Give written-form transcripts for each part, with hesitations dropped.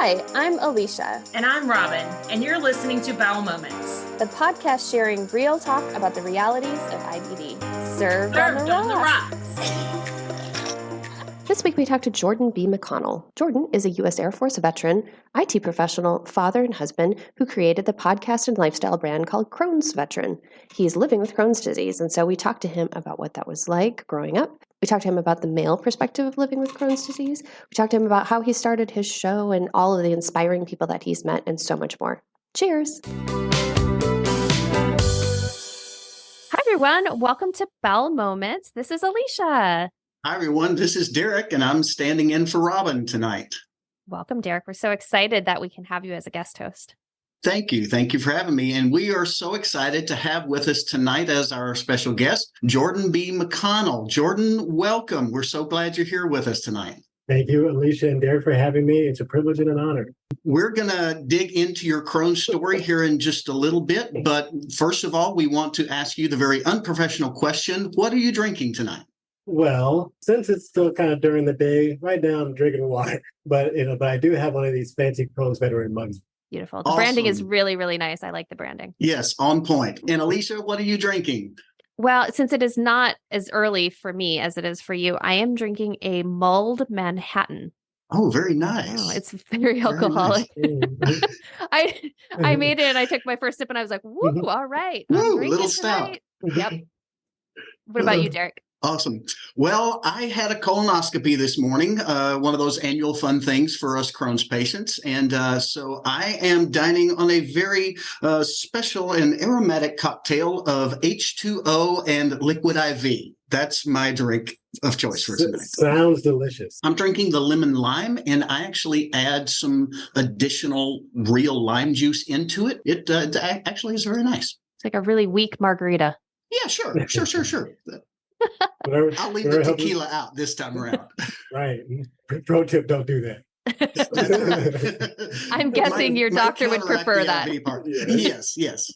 Hi, I'm Alicia. And I'm Robin, and you're listening to Bowel Moments, the podcast sharing real talk about the realities of IBD. Served on the rocks. This week we talked to Jordan B. McConnell. Jordan is a U.S. Air Force veteran, IT professional, father, and husband who created the podcast and lifestyle brand called Crohn's Veteran. He's living with Crohn's disease, and so we talked to him about what that was like growing up. We talked to him about the male perspective of living with Crohn's disease. We talked to him about how he started his show and all of the inspiring people that he's met and so much more. Cheers. Hi, everyone. Welcome to Bowel Moments. This is Alicia. Hi, everyone. This is Derek, and I'm standing in for Robin tonight. Welcome, Derek. We're so excited that we can have you as a guest host. Thank you. Thank you for having me. And we are so excited to have with us tonight as our special guest, Jordan B. McConnell. Jordan, welcome. We're so glad you're here with us tonight. Thank you, Alicia and Derek, for having me. It's a privilege and an honor. We're going to dig into your Crohn's story here in just a little bit. But first of all, we want to ask you the very unprofessional question. What are you drinking tonight? Well, since it's still kind of during the day, right now I'm drinking water. But I do have one of these fancy Crohn's Veteran mugs. Beautiful. The branding is really, really nice. I like the branding. Yes, on point. And Alicia, what are you drinking? Well, since it is not as early for me as it is for you, I am drinking a mulled Manhattan. Oh, very nice. Oh, it's very alcoholic. Nice. I made it and I took my first sip and I was like, woo, all right. Woo, little stout. Yep. What about you, Derek? Awesome. Well, I had a colonoscopy this morning, one of those annual fun things for us Crohn's patients. And so I am dining on a very special and aromatic cocktail of H2O and liquid IV. That's my drink of choice for tonight. Sounds delicious. I'm drinking the lemon lime, and I actually add some additional real lime juice into it. It actually is very nice. It's like a really weak margarita. Yeah, sure. I'll leave the tequila out this time around. Right. Pro tip, don't do that. I'm guessing your doctor would prefer that. Yes.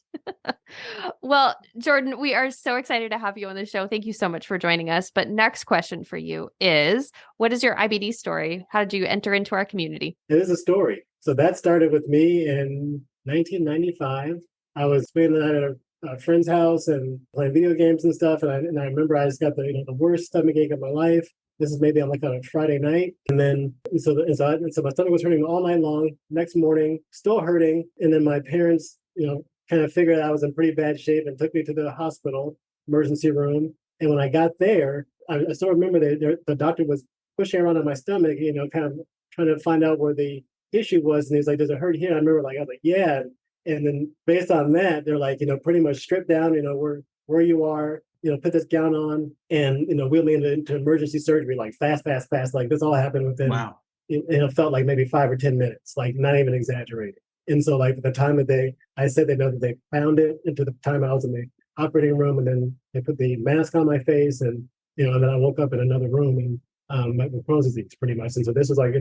Well, Jordan, we are so excited to have you on the show. Thank you so much for joining us. But next question for you is, what is your IBD story? How did you enter into our community? It is a story. So that started with me in 1995. I was spending the night at a friend's house and playing video games and stuff. And I remember I just got the worst stomach ache of my life. This is maybe on a Friday night. And then, so my stomach was hurting all night long. Next morning, still hurting. And then my parents, kind of figured I was in pretty bad shape and took me to the hospital emergency room. And when I got there, I still remember the doctor was pushing around on my stomach, kind of trying to find out where the issue was. And he's like, does it hurt here? And I remember I was like, yeah. And then based on that, they're like, pretty much strip down, where you are, put this gown on and, wheel me into emergency surgery, like fast. Like this all happened within, wow. It felt like maybe 5 or 10 minutes, like not even exaggerating. And so like the time that I said they know that they found it into the time I was in the operating room, and then they put the mask on my face and then I woke up in another room and with Crohn's disease pretty much. And so this was like,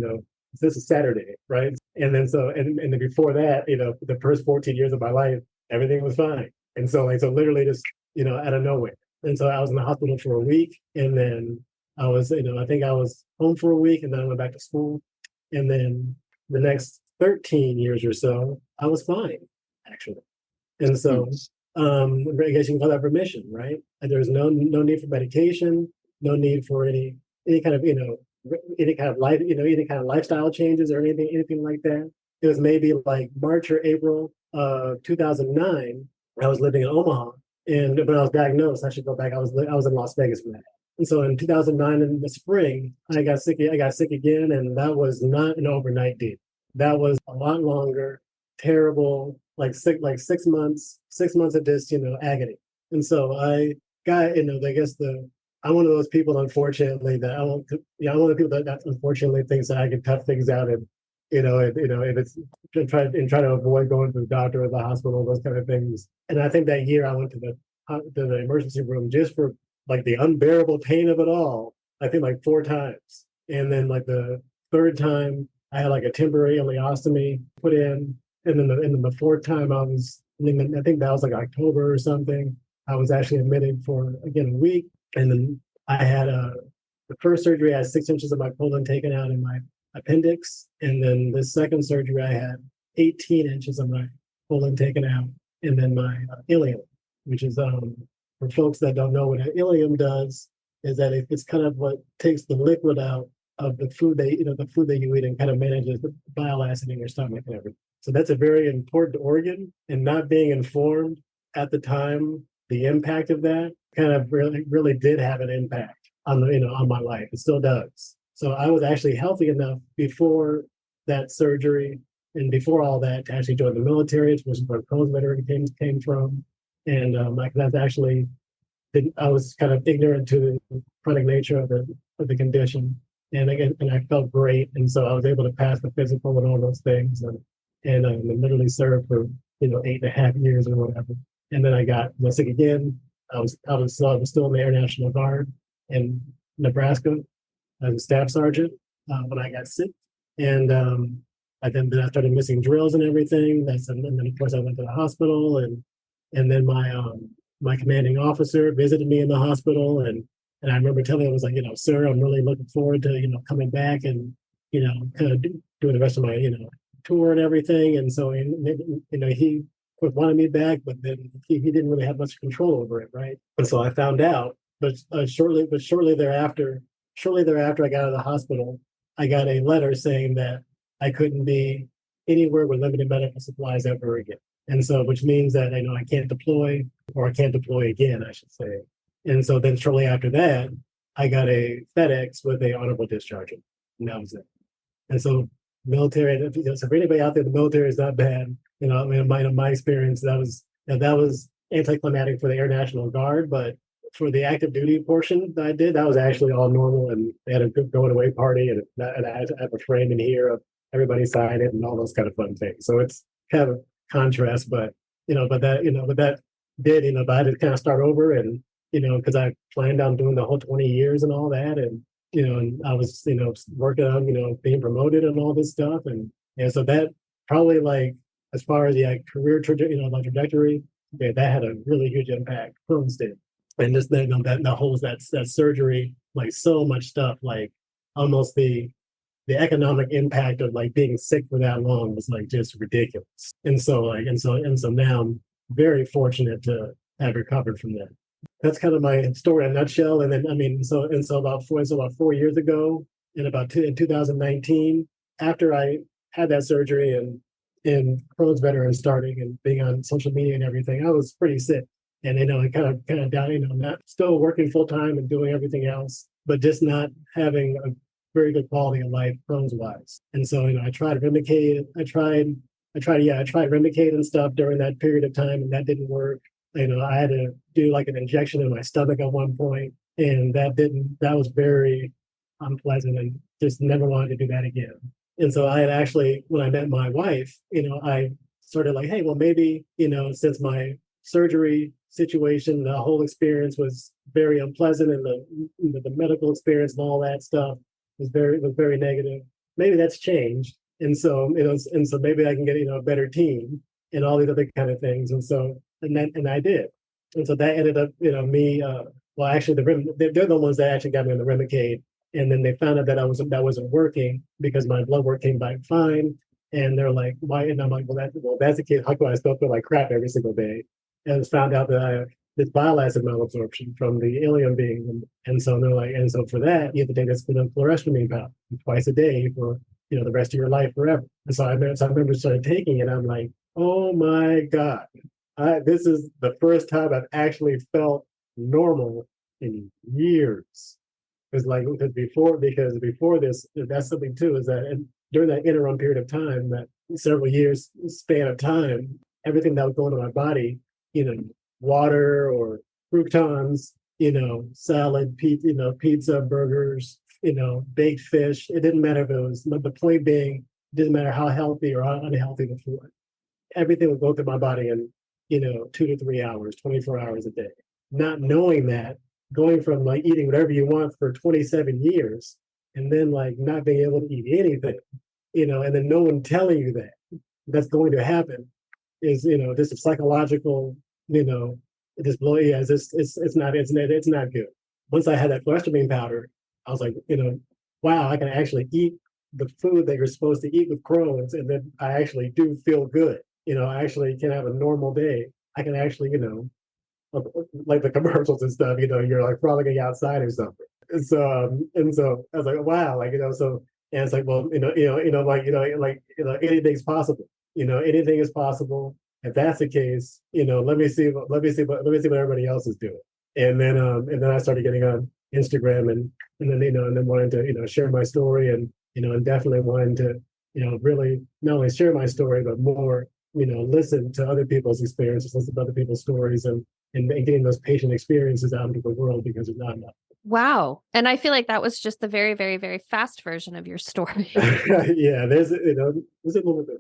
this is Saturday, right? And then and then before that, the first 14 years of my life, everything was fine. And so literally just, out of nowhere. And so I was in the hospital for a week, and then I was, I think I was home for a week, and then I went back to school. And then the next 13 years or so, I was fine, actually. And so I guess you can call that remission, right? And there's no need for medication, no need for any kind of, any kind of lifestyle changes or anything like that. It was maybe like March or April of 2009. I was living in Omaha, and when I was diagnosed, I should go back. I was in Las Vegas for that. And so in 2009 in the spring, I got sick again, and that was not an overnight deal. That was a lot longer, terrible, like 6 months of just agony. And so I got I guess I'm one of those people, unfortunately, that I'm one of the people that unfortunately thinks that I can tough things out, and if it's try to avoid going to the doctor or the hospital, those kind of things. And I think that year I went to the emergency room just for like the unbearable pain of it all. I think like 4 times, and then like the third time I had like a temporary ileostomy put in, and then the fourth time I think that was like October or something. I was actually admitted for again a week. And then I had the first surgery. I had 6 inches of my colon taken out, and my appendix. And then the second surgery, I had 18 inches of my colon taken out. And then my ileum, which is, for folks that don't know what an ileum does, is that it's kind of what takes the liquid out of the food the food that you eat and kind of manages the bile acid in your stomach and everything. So that's a very important organ, and not being informed at the time, the impact of that kind of really did have an impact on on my life. It still does. So I was actually healthy enough before that surgery and before all that to actually join the military, which is where Crohn's veteran came from. And that's actually, I was kind of ignorant to the chronic nature of the condition. And again, and I felt great. And so I was able to pass the physical and all those things. And literally served for 8.5 years or whatever. And then I got sick again. I was still in the Air National Guard in Nebraska as a staff sergeant when I got sick. And I started missing drills and everything. And then of course I went to the hospital, and then my commanding officer visited me in the hospital, and I remember telling him, I was like, sir, I'm really looking forward to coming back and kind of doing the rest of my tour and everything. And so he wanted me back, but then he didn't really have much control over it, right? And so I found out, but shortly thereafter I got out of the hospital, I got a letter saying that I couldn't be anywhere with limited medical supplies ever again. And so, which means that I can't deploy, or I can't deploy again, I should say. And so then shortly after that, I got a FedEx with a honorable discharge, and that was it. And so military, so for anybody out there, the military is not bad. My experience, that was anticlimactic for the Air National Guard, but for the active duty portion that I did, that was actually all normal, and they had a good going away party, and I have a frame in here of everybody signed it and all those kind of fun things. So it's kind of a contrast, but that did, but I had to kind of start over, and because I planned on doing the whole 20 years and all that, and and I was working on being promoted and all this stuff, and so that probably, like, as far as the career trajectory, that had a really huge impact. Crohn's did. And just that holds that surgery, like, so much stuff, like almost the economic impact of like being sick for that long was like just ridiculous. And so now I'm very fortunate to have recovered from that. That's kind of my story in a nutshell. And then so about 4 years ago, in 2019, after I had that surgery and Crohn's veteran starting and being on social media and everything, I was pretty sick. And kind of down, not still working full time and doing everything else, but just not having a very good quality of life Crohn's wise. And so I tried Remicade. I tried Remicade and stuff during that period of time, and that didn't work. I had to do like an injection in my stomach at one point, and that was very unpleasant, and just never wanted to do that again. And so I had actually, when I met my wife, I sort of like, hey, well, maybe, since my surgery situation, the whole experience was very unpleasant, and the medical experience and all that stuff was very negative. Maybe that's changed, and so maybe I can get a better team and all these other kind of things. And I did, and so that ended up me. Well, actually, they're the ones that actually got me on the Remicade, and then they found out that that wasn't working because my blood work came back fine, and they're like, why? And I'm like, well, that's the case. How come I still feel like crap every single day? And it's found out that I have this bile acid malabsorption from the ileum being, and so they're like, and so for that, you have to take this fluoresceramine powder twice a day for the rest of your life forever. And so I remember started taking it. I'm like, oh my God, this is the first time I've actually felt normal in years. Because before this, that's something too, is that during that interim period of time, that several years span of time, everything that was going on in my body, water or croutons, salad, pizza, burgers, baked fish. It didn't matter if it was, the point being, it didn't matter how healthy or how unhealthy the food. Everything would go through my body in, 2 to 3 hours, 24 hours a day. Not knowing that, going from like eating whatever you want for 27 years and then like not being able to eat anything, and then no one telling you that that's going to happen is, this is psychological, this blow. Yeah, it's not good. Once I had that fluoresceramine powder, I was like, wow, I can actually eat the food that you're supposed to eat with Crohn's, and then I actually do feel good. I actually can have a normal day. I can actually, like the commercials and stuff, you're like frolicking outside or something. And so I was like, wow, so, and it's like, well, anything's possible. Anything is possible. If that's the case, let me see what everybody else is doing. And then I started getting on Instagram and then wanting to, share my story and definitely wanting to, really not only share my story, but more, listen to other people's experiences, listen to other people's stories and getting those patient experiences out into the world because there's not enough. Wow. And I feel like that was just the very, very, very fast version of your story. Yeah, there's a little bit.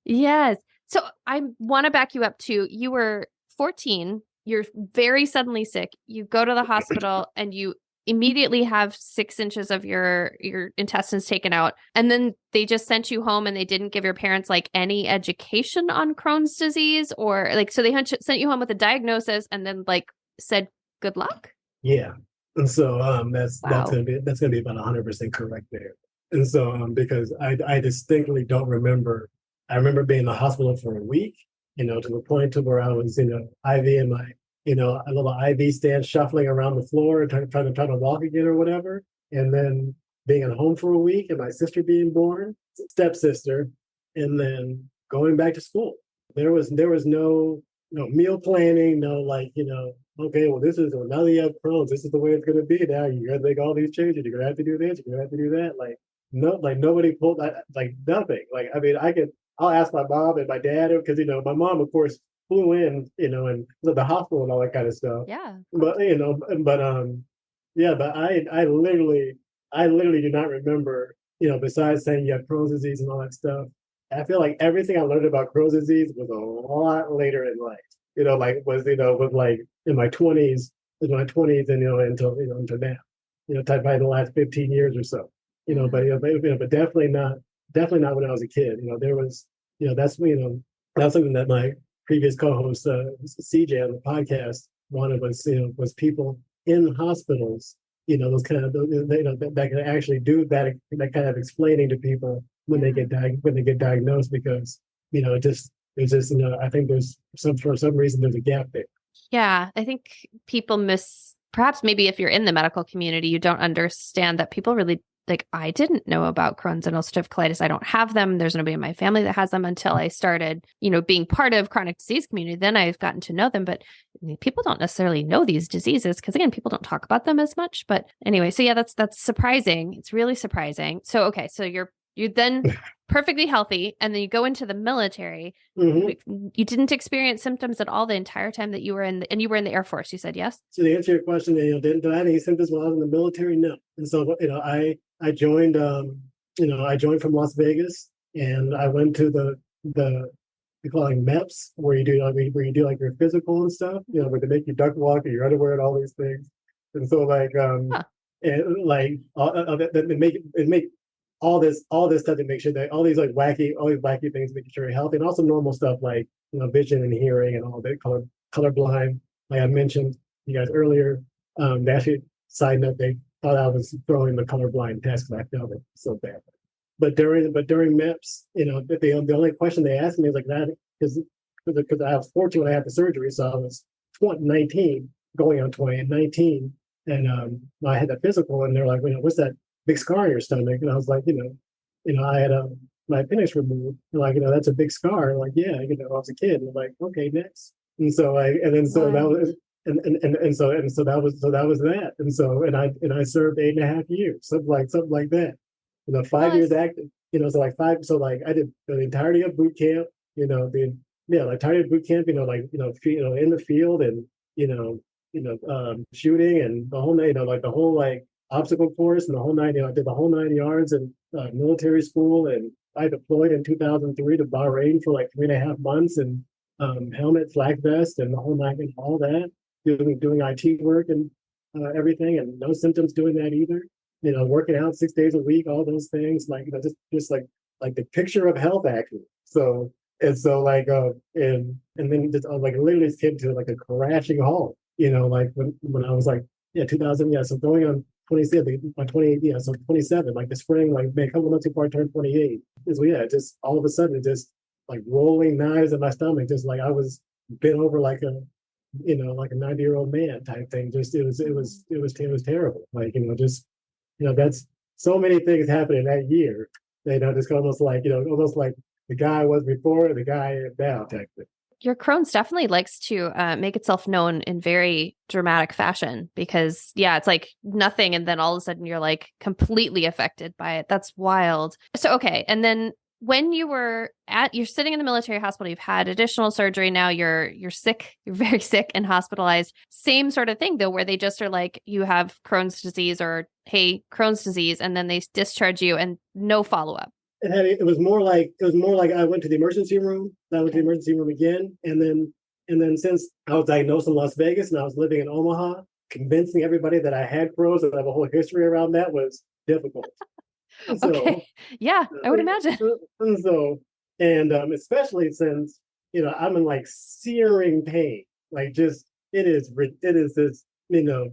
Yes. So I want to back you up to, you were 14, you're very suddenly sick. You go to the hospital and you immediately have 6 inches of your intestines taken out. And then they just sent you home and they didn't give your parents like any education on Crohn's disease or like, so they sent you home with a diagnosis and then like said, good luck. Yeah. And so that's Wow. that's gonna be about 100% correct there. And so because I distinctly don't remember. I remember being in the hospital for a week, to the point to where I was, IV in my, a little IV stand shuffling around the floor and trying to walk again or whatever. And then being at home for a week and my sister being born, stepsister, and then going back to school. There was no meal planning, no okay, well, now that you have Crohn's, this is the way it's going to be now. You got to make all these changes. You're going to have to do this. You're going to have to do that. Nobody pulled, nothing. I'll ask my mom and my dad, because, my mom, of course, flew in, and the hospital and all that kind of stuff. Yeah. But, but I literally do not remember, besides saying you have Crohn's disease and all that stuff. I feel like everything I learned about Crohn's disease was a lot later in life. Was in my 20s, and until now, probably the last 15 years or so. But definitely not when I was a kid. That's something that my previous co-host CJ on the podcast wanted was people in hospitals, those kind of that can actually do that kind of explaining to people when they get diagnosed, because I think for some reason there's a gap there. Yeah, I think people perhaps maybe if you're in the medical community, you don't understand that people really, like, I didn't know about Crohn's and ulcerative colitis. I don't have them. There's nobody in my family that has them until I started, being part of chronic disease community. Then I've gotten to know them, but people don't necessarily know these diseases because, again, people don't talk about them as much. But anyway, so yeah, that's surprising. It's really surprising. So, okay, so you're then perfectly healthy, and then you go into the military. Mm-hmm. You didn't experience symptoms at all the entire time that you were in, and you were in the Air Force. You said yes. So to answer your question, did I have any symptoms while I was in the military? No. And so I joined from Las Vegas, and I went to the we call it MEPS, where you do like your physical and stuff, where they make you duck walk in your underwear and all these things. And so and make all this stuff to make sure that all these wacky things, making sure you're healthy, and also normal stuff like vision and hearing and all that, colorblind, like I mentioned you guys earlier. They actually, side note, they thought I was throwing the colorblind test because I felt it so bad. But during MEPS, the only question they asked me is like that, because I was 14 when I had the surgery, so I was 19, going on 20 and 19, and I had that physical, and they're like, what's that big scar on your stomach? And I was like, I had my appendix removed. And like, that's a big scar. And like, yeah, I was a kid. And I'm like, okay, next. And so that was. And so that was that. And I served 8.5 years, something like that. 5 years active. I did the entirety of boot camp. The entirety of boot camp. In the field and shooting and the whole night. The whole obstacle course and the whole 9. I did the whole 9 yards in military school, and I deployed in 2003 to Bahrain for 3.5 months, and helmet, flak vest, and the whole 9, and all that. Doing IT work and everything, and no symptoms doing that either. Working out 6 days a week, all those things, just like the picture of health, actually. And then just literally just came to a crashing halt. When I was 2000, so going on my 28, so 27, like the spring, like maybe a couple of months before I turned 28. So yeah, just all of a sudden, just like rolling knives in my stomach, just like I was bent over like like a 90-year-old man type thing. Just it was terrible. Like, just, that's so many things happening that year. Just almost like the guy was before, the guy is now type thing. Your Crohn's definitely likes to make itself known in very dramatic fashion because, yeah, it's like nothing. And then all of a sudden you're like completely affected by it. That's wild. So, okay. And then when you're sitting in the military hospital, you've had additional surgery. Now you're sick, you're very sick and hospitalized. Same sort of thing though, where they just are like, you have Crohn's disease or, hey, Crohn's disease. And then they discharge you and no follow-up. It was more like I went to the emergency room. I went to the emergency room again, and then since I was diagnosed in Las Vegas and I was living in Omaha, convincing everybody that I had Crohn's and I have a whole history around that was difficult. Okay, yeah, I would imagine. Especially since I'm in like searing pain, like just it is this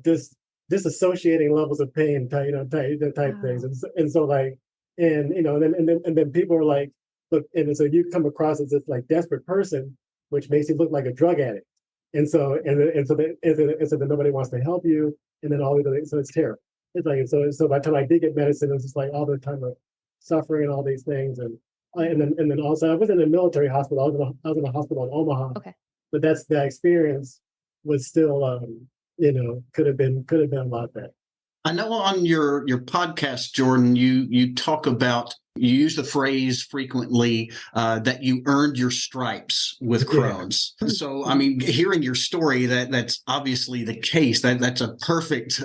just disassociating levels of pain, type things, and so like. And then people are like, look, and so you come across as this like desperate person, which makes you look like a drug addict, and so then nobody wants to help you, and then all these other things. So it's terrible. It's like so by the time I did get medicine, it was just like all the time of suffering and all these things, and then also I was in a military hospital. I was in a hospital in Omaha. Okay, but that experience was still could have been a lot better. I know on your podcast, Jordan, you talk about, you use the phrase frequently that you earned your stripes with Crohn's. Yeah. So, I mean, hearing your story, that's obviously the case. That's a perfect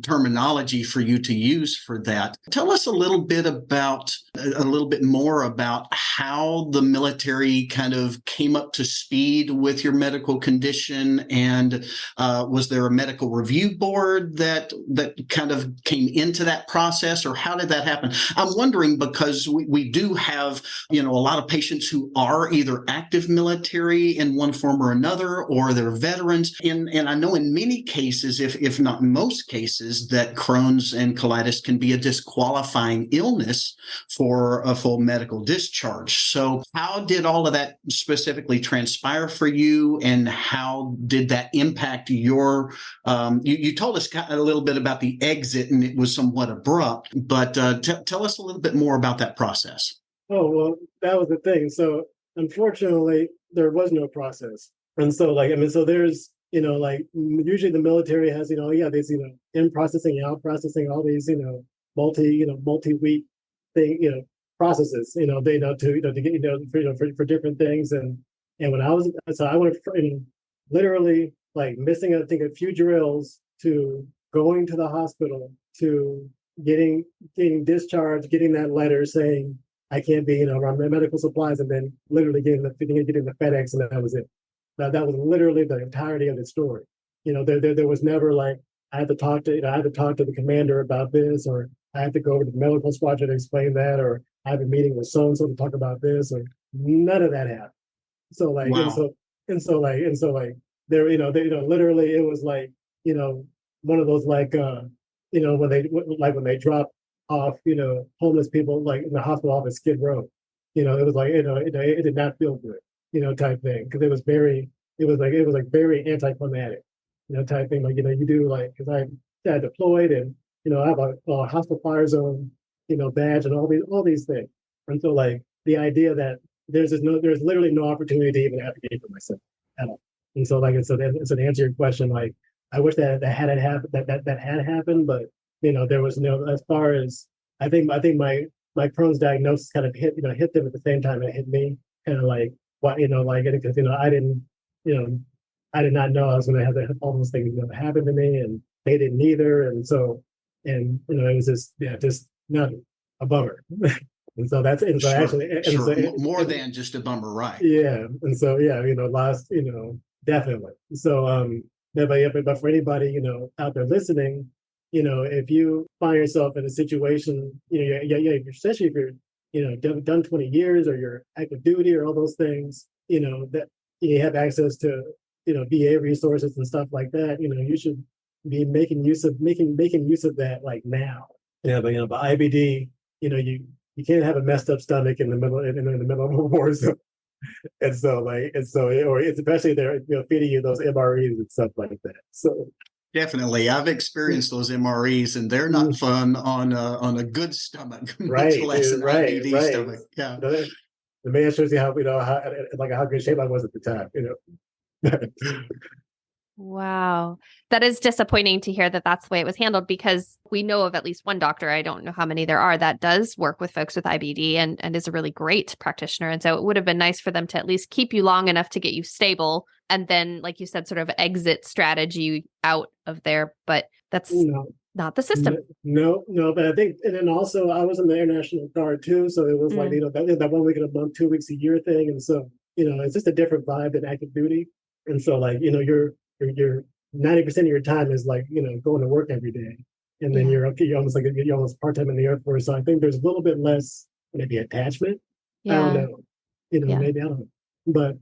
terminology for you to use for that. Tell us a little bit more about how the military kind of came up to speed with your medical condition, and was there a medical review board that kind of came into that process, or how did that happen? I'm wondering because we do have, a lot of patients who are either active military in one form or another, or they're veterans. And I know in many cases, if not most cases, that Crohn's and colitis can be a disqualifying illness for a full medical discharge. So how did all of that specifically transpire for you, and how did that impact your, you told us a little bit about the exit, and it was somewhat abrupt, but tell us a little bit more about that process. Oh, well, that was the thing. So unfortunately, there was no process. And so so there's, usually the military has, these, in processing, out processing, all these, multi-week thing, processes, they to get, for different things. And when I went from literally like missing, I think, a few drills to going to the hospital to getting discharged, getting that letter saying I can't be, around the medical supplies, and then literally getting the FedEx, and that was it. That was literally the entirety of the story. There was never like I had to talk to the commander about this, or I had to go over to the medical squadron to explain that, or I have a meeting with so and so to talk about this, or none of that happened. So like, wow. and so there, literally it was like, one of those like, when they drop off, homeless people like in the hospital off at Skid Row, it was like, it did not feel good, type thing, because it was very anticlimactic, type thing. Like, you do like, because I deployed, and I have a hostile fire zone, badge, and all these things, and so like the idea that there's literally no opportunity to even advocate for myself at all, and so to answer your question, like I wish that had happened, but there was no, as far as I think my Crohn's diagnosis kind of hit them at the same time it hit me, kind of like what, because I didn't, I did not know I was going to have all those things happen to me, and they didn't either, and so, and it was just nothing, a bummer. And so that's, and so sure, actually, and sure. So, more than just a bummer, right? Yeah, and so last, definitely. So but for anybody out there listening, if you find yourself in a situation, especially if you're done 20 years, or you're active duty, or all those things, that you have access to VA resources and stuff like that, you should be making use of that like now. But IBD, you can't have a messed up stomach in the middle of a war zone. Or it's especially they're feeding you those MREs and stuff like that. So definitely, I've experienced those MREs, and they're not fun on a good stomach, much less an IBD stomach. Yeah, the man shows you how how good shape I was at the time. Wow. That is disappointing to hear that that's the way it was handled, because we know of at least one doctor, I don't know how many there are, that does work with folks with IBD and is a really great practitioner. And so it would have been nice for them to at least keep you long enough to get you stable. And then, like you said, sort of exit strategy out of there. But that's not the system. No, but I think, and then also I was in the International Guard too. So it was like, that 1 week in a month, 2 weeks a year thing. And so, it's just a different vibe than active duty. And so like, you're 90% of your time is like, going to work every day. And then you're almost part-time in the Air Force. So I think there's a little bit less maybe attachment. I don't know. Maybe I don't know.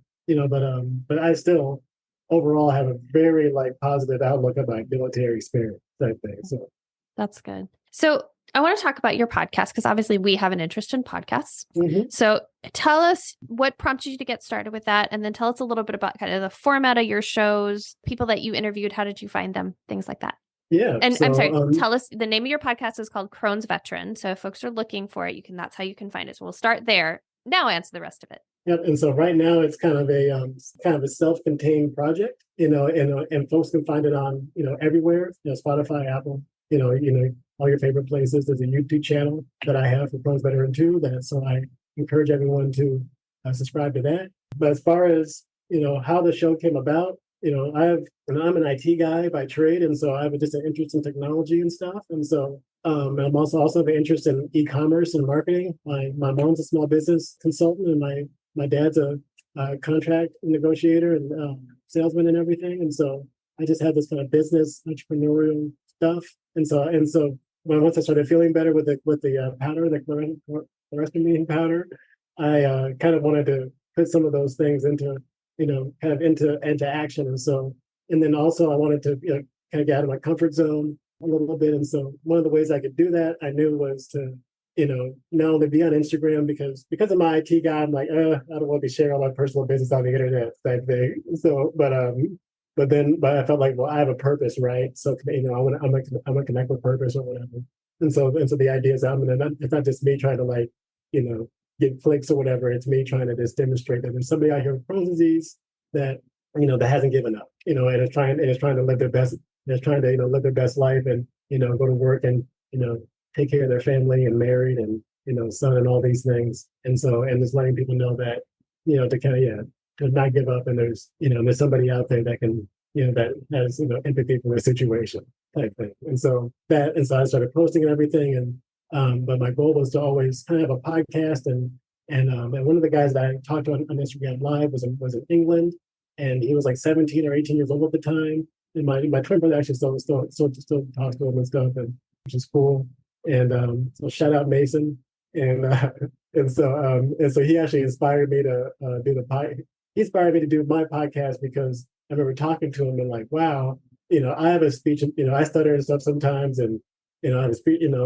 But I still overall have a very like positive outlook of my military experience type thing. So that's good. So I want to talk about your podcast, because obviously we have an interest in podcasts. Mm-hmm. So tell us what prompted you to get started with that. And then tell us a little bit about kind of the format of your shows, people that you interviewed. How did you find them? Things like that. Yeah. And I'm sorry, tell us, the name of your podcast is called Crohn's Veteran. So if folks are looking for it, that's how you can find it. So we'll start there. Now answer the rest of it. Yep. And so right now it's kind of a self-contained project, and folks can find it on, everywhere, Spotify, Apple, all your favorite places. There's a YouTube channel that I have for Crohn's Veteran 2. So I encourage everyone to subscribe to that. But as far as, how the show came about, I'm an IT guy by trade. And so I have just an interest in technology and stuff. And so I'm also have an interest in e-commerce and marketing. My mom's a small business consultant, and my dad's a contract negotiator and salesman and everything. And so I just had this kind of business entrepreneurial stuff. And so once I started feeling better with the powder, the chlorespinine powder, I kind of wanted to put some of those things into action. And then also I wanted to kind of get out of my comfort zone a little bit. And so one of the ways I could do that, I knew, was to not only be on Instagram, because I'm an IT guy, I'm like, I don't want to be sharing all my personal business on the internet type thing. So, but I felt like, well, I have a purpose, right? So, I'm gonna connect with purpose or whatever. And so the idea is it's not just me trying to get clicks or whatever. It's me trying to just demonstrate that there's somebody out here with Crohn's disease that hasn't given up, and is trying to live their best. They're trying to live their best life and go to work and take care of their family and married and son and all these things. And just letting people know that to not give up, and there's somebody out there that can that has empathy for the situation type thing. And so I started posting and everything, and but my goal was to always kind of have a podcast, and one of the guys that I talked to on Instagram Live was in England, and he was like 17 or 18 years old at the time. And my twin brother actually still talks to him and stuff, and which is cool. And so shout out Mason, and so he actually inspired me to He inspired me to do my podcast, because I remember talking to him and like, wow, I have a speech, I stutter and stuff sometimes, and I have a speech, of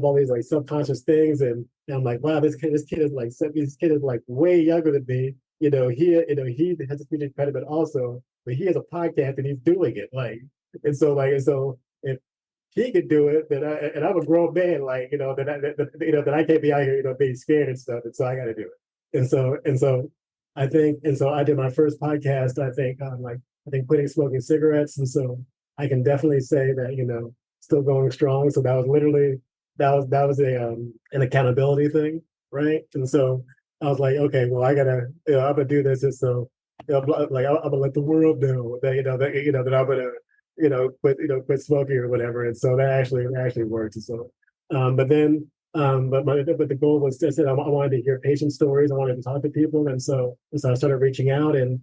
all these like subconscious things, and I'm like, wow, this kid is like way younger than me. He has a speech impediment also, but he has a podcast and he's doing it. And so if he could do it, then I'm a grown man, that I can't be out here, being scared and stuff. And so I got to do it. And so I did my first podcast, I think quitting smoking cigarettes. And so I can definitely say that, still going strong. So that was literally, that was an accountability thing. Right. And so I was like, okay, well, I'm gonna do this. And so, I'm gonna let the world know that, that I'm gonna, quit smoking or whatever. And so that actually worked. And so, but the goal was, I said, I wanted to hear patient stories. I wanted to talk to people. And so I started reaching out, and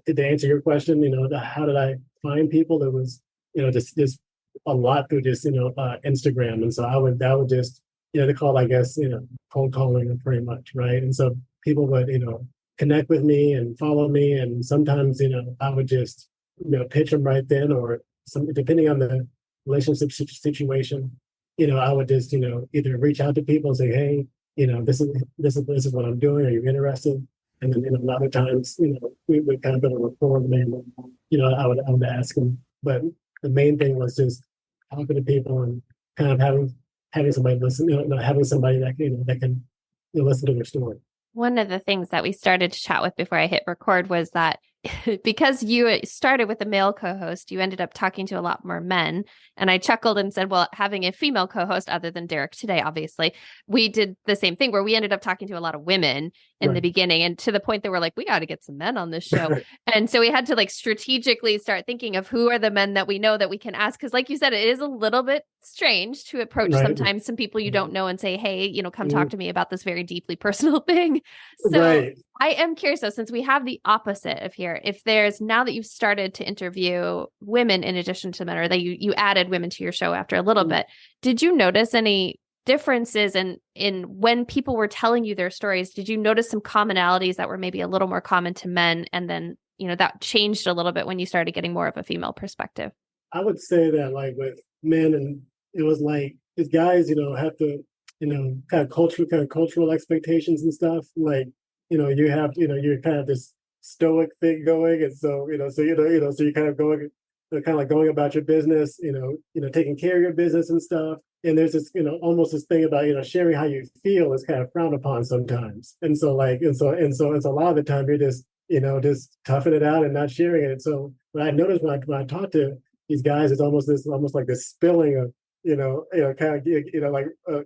to answer your question, how did I find people? There was, just a lot through just, Instagram. And so that would just, they call it, I guess, cold calling pretty much. Right. And so people would, connect with me and follow me. And sometimes, I would just, pitch them right then, or depending on the relationship situation, I would just, either reach out to people and say, hey, this is what I'm doing. Are you interested? And then, a lot of times, we kind of build a rapport, and I would ask them. But the main thing was just talking to people and kind of having somebody listen, having somebody that can listen to their story. One of the things that we started to chat with before I hit record was that because you started with a male co-host, you ended up talking to a lot more men. And I chuckled and said, well, having a female co-host other than Derek today, obviously, we did the same thing where we ended up talking to a lot of women in the beginning, and to the point that we're like, we got to get some men on this show. And so we had to like strategically start thinking of who are the men that we know that we can ask. Because like you said, it is a little bit strange to approach sometimes some people you don't know and say, hey, come talk to me about this very deeply personal thing. So I am curious though, since we have the opposite of here, if there's, now that you've started to interview women in addition to men, or that you added women to your show after a little bit, did you notice any differences in when people were telling you their stories? Did you notice some commonalities that were maybe a little more common to men, and then that changed a little bit when you started getting more of a female perspective? I would say that like with men, and it was like these guys have to kind of cultural expectations and stuff, like you have you're kind of this stoic thing going, and so so you're kind of going kind of like going about your business, taking care of your business and stuff. And there's this, almost this thing about, sharing how you feel is kind of frowned upon sometimes. And so a lot of the time you're just, just toughing it out and not sharing it. And so what I noticed when I talk to these guys, it's almost like this spilling of, kind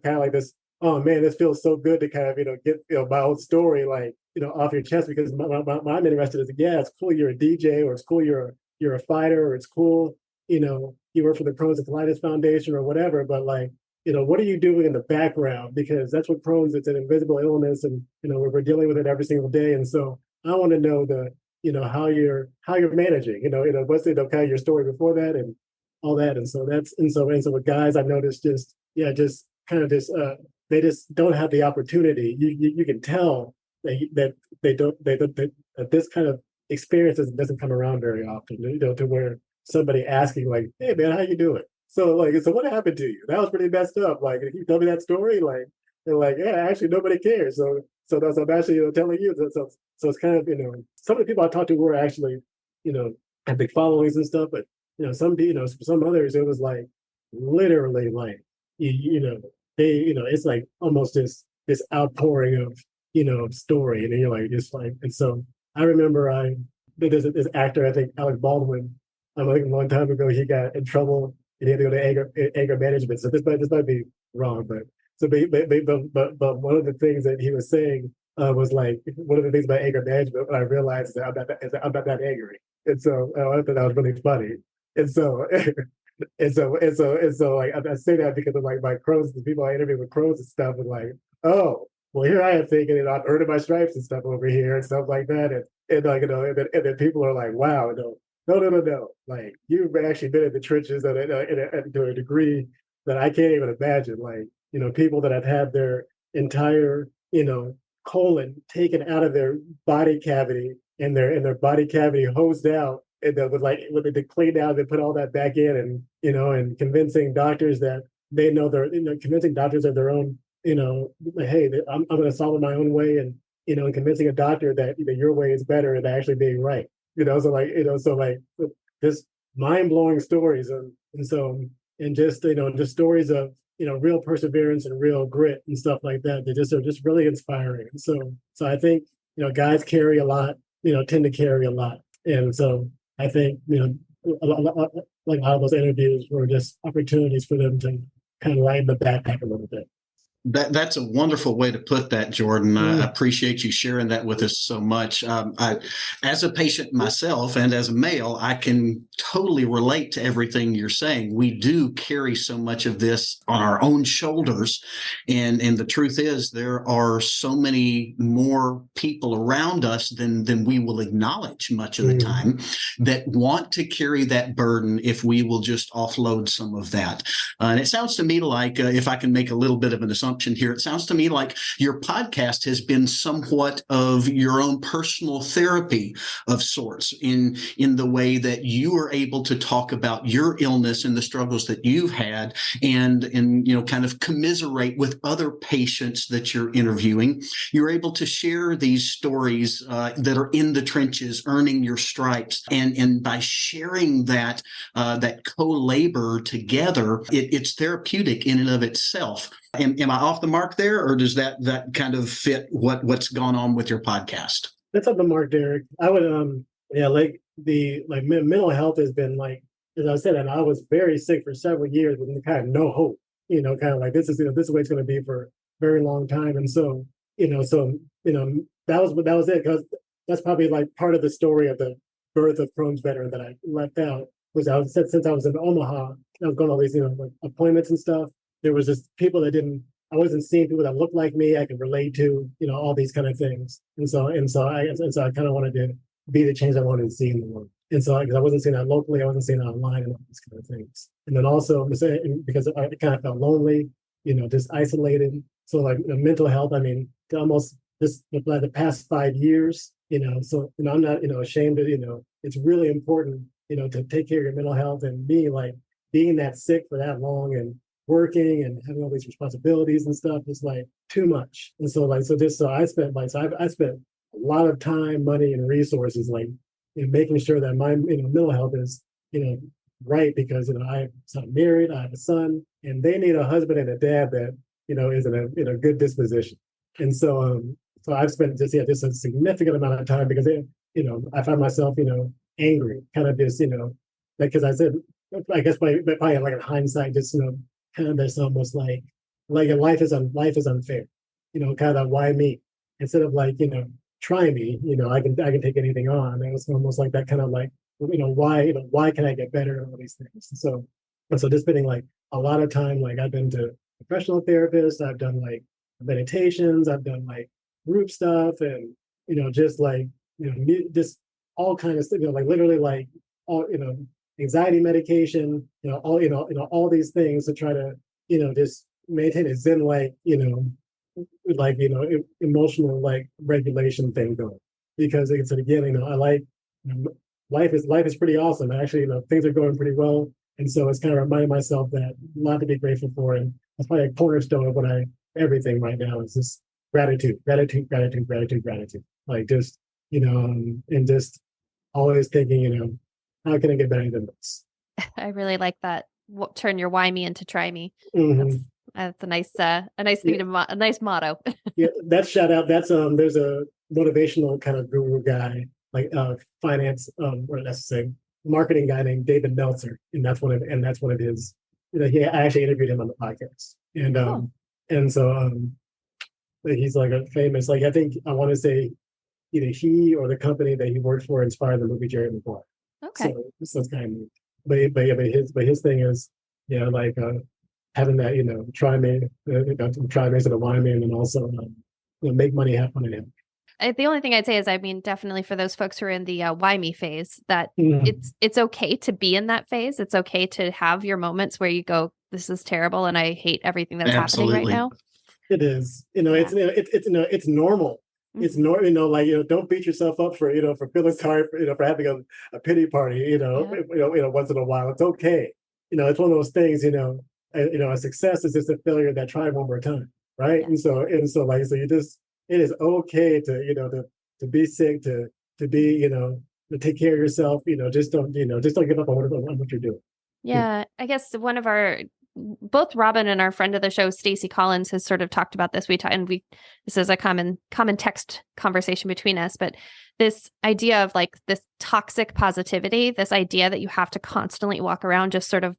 of like this, oh man, this feels so good to kind of, get, my own story, like, off your chest, because what I'm interested is, yeah, it's cool you're a DJ, or it's cool you're a fighter, or it's cool, you work for the Crohn's and Colitis Foundation or whatever, but like, what are you doing in the background? Because that's what Crohn's, it's an invisible illness, and, we're dealing with it every single day. And so I want to know how you're managing, what's kind of your story before that and all that. And so with guys, I've noticed just kind of this, they just don't have the opportunity. You can tell that that this kind of experience doesn't come around very often, to where somebody asking like, hey man, how you doing? So what happened to you? That was pretty messed up. Like, if you tell me that story, like, they're like, yeah, actually nobody cares. So I'm actually telling you. So it's kind of, some of the people I talked to were actually, have big followings and stuff, but some for some others it was like literally like they it's like almost this outpouring of story, and you're like just like. And so I remember there's this actor, I think Alec Baldwin, I think a long time ago he got in trouble and he had to go to anger management. So this might be wrong, but one of the things that he was saying was like, one of the things about anger management, what I realized is that I'm not that angry. And so I thought that was really funny. And so like I say that because of like my Crohn's, the people I interviewed with Crohn's and stuff, and like, oh, well, here I am thinking, I've earned my stripes and stuff over here and stuff like that, and like and then people are like, wow, no, like you've actually been in the trenches and to a degree that I can't even imagine. Like, people that have had their entire colon taken out of their body cavity and their body cavity hosed out, and then when they cleaned out, they put all that back in, and and convincing doctors that they know convincing doctors of their own, hey, I'm going to solve it my own way, and and convincing a doctor that your way is better than actually being right. So just mind-blowing stories, and just just stories of real perseverance and real grit and stuff like that. They are just really inspiring. So I think guys carry a lot, tend to carry a lot, and so I think a lot of those interviews were just opportunities for them to kind of lighten the backpack a little bit. That's a wonderful way to put that, Jordan. I appreciate you sharing that with us so much. As a patient myself and as a male, I can totally relate to everything you're saying. We do carry so much of this on our own shoulders. And the truth is, there are so many more people around us than we will acknowledge much of the time that want to carry that burden if we will just offload some of that. And it sounds to me like, if I can make a little bit of an assumption, function here. It sounds to me like your podcast has been somewhat of your own personal therapy of sorts in the way that you are able to talk about your illness and the struggles that you've had, and kind of commiserate with other patients that you're interviewing. You're able to share these stories that are in the trenches, earning your stripes, and by sharing that co-labor together, it's therapeutic in and of itself. Am I off the mark there, or does that kind of fit what's gone on with your podcast? That's on the mark, Derek. I would mental health has been like, as I said, and I was very sick for several years with kind of no hope. Kind of like this is the way it's going to be for a very long time. And so that was it, because that's probably like part of the story of the birth of Crohn's veteran that I left out. Was since I was in Omaha, I was going to all these like appointments and stuff. There was just people that I wasn't seeing people that looked like me, I could relate to, all these kind of things. And so I kind of wanted to be the change I wanted to see in the world. And so because I wasn't seeing that locally, I wasn't seeing that online and all these kind of things. And then also because I kind of felt lonely, just isolated. So like mental health, I mean, almost the past 5 years, so I'm not, ashamed of, it's really important, to take care of your mental health, and being that sick for that long and working and having all these responsibilities and stuff is like too much. And so I spent I spent a lot of time, money, and resources making sure that my mental health is right, because I'm married, I have a son, and they need a husband and a dad that is in a good disposition. And so I've spent just a significant amount of time, because I find myself angry, kind of just because I said, I guess probably like in hindsight, just kind of this almost like life is unfair, kind of that why me, instead of try me, I can take anything on. And it's almost like that kind of like why can I get better and all these things. So just spending a lot of time, I've been to professional therapists, I've done meditations, I've done group stuff, and just just all kinds of stuff, literally all anxiety medication, all these things to try to just maintain a zen emotional regulation thing going. Because like I said again, I life is pretty awesome. Actually, things are going pretty well. And so it's kind of reminding myself that a lot to be grateful for. And that's probably a cornerstone of everything right now is just gratitude. Like just, and just always thinking, how can I get better than this? I really like that. Turn your why me into try me. Mm-hmm. That's a nice thing a nice motto. Yeah, that's shout out. That's there's a motivational kind of guru guy, finance, what that's to say, marketing guy named David Meltzer, and that's one of his. I actually interviewed him on the podcast, and Cool. And so he's a famous, I think I want to say either he or the company that he worked for inspired the movie Jerry Maguire. Okay. So it's kind of neat. But his thing is, having that, try me instead of why me, and then also make money, have fun, and have. The only thing I'd say is, I mean, definitely for those folks who are in the why me phase, that Mhm. it's okay to be in that phase. It's okay to have your moments where you go, this is terrible and I hate everything that's happening right now. It is, it's normal. Mm-hmm. It's normal, don't beat yourself up for feeling sorry for having a pity party, once in a while. It's okay. It's one of those things, a success is just a failure that tried one more time, right? Yeah. And so you just, it is okay to be sick, to be, to take care of yourself, just don't give up on what you're doing. Yeah, I guess both Robin and our friend of the show, Stacey Collins, has sort of talked about this. This is a common text conversation between us, but this idea of this toxic positivity, this idea that you have to constantly walk around just sort of,